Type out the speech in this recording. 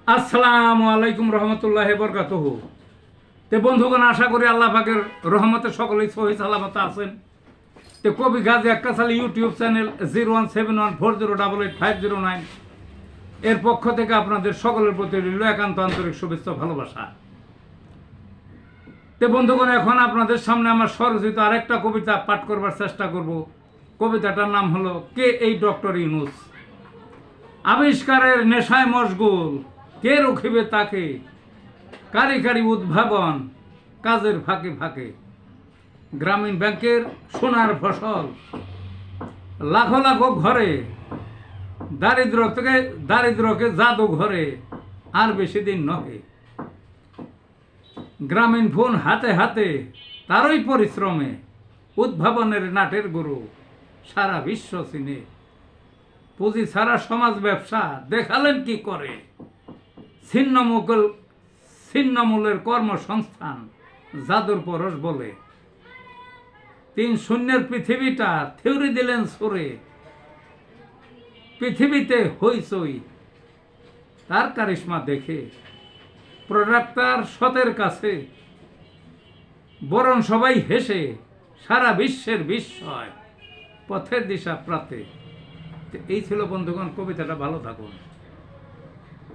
আসসালামু আলাইকুম রহমতুল্লাহ বরকাতুহু। তে বন্ধুগণ, আশা করি আল্লাহ পাকের রহমতে সকলেই সহি সালামত আছেন। তে কবি গাজী আক্কাস আলী ইউটিউব চ্যানেল 017140885009 এর পক্ষ থেকে আপনাদের সকলের প্রতি রইল একান্ত আন্তরিক শুভেচ্ছা ভালোবাসা। তে বন্ধুগণ, এখন আপনাদের সামনে আমার স্বরচিত আরেকটা কবিতা পাঠ করবার চেষ্টা করব। কবিতাটার নাম হলো কে এই ডক্টর ইউনূস। আবিষ্কারের নেশায় মশগুল, কে রখিবে তাকে, কারিকারি উদ্ভাবন কাজের ফাঁকে ফাঁকে। গ্রামীণ ব্যাংকের সোনার ফসল, লাখো লাখো ঘরে, দারিদ্রকে জাদু ঘরে আর বেশি দিন নহে। গ্রামীণ ফোন হাতে হাতে, তারই পরিশ্রমে উদ্ভাবনের নাটের গুরু সারা বিশ্ব চিনে। পুঁজি ছাড়া সমাজ ব্যবসা দেখালেন কি করে, ছিন্নমূলের কর্মসংস্থান জাদুর পরশ বলে। 3 শূন্যের পৃথিবীটা থিওরি দিলেন সুরে, পৃথিবীতে হইচই তার কারিশমা দেখে। প্রোডাক্ট তার সতের কাছে, বরং সবাই হেসে, সারা বিশ্বের বিস্ময়, পথের দিশা প্রাতে। এই ছিল বন্ধুগণ কবিতাটা। ভালো থাকুন।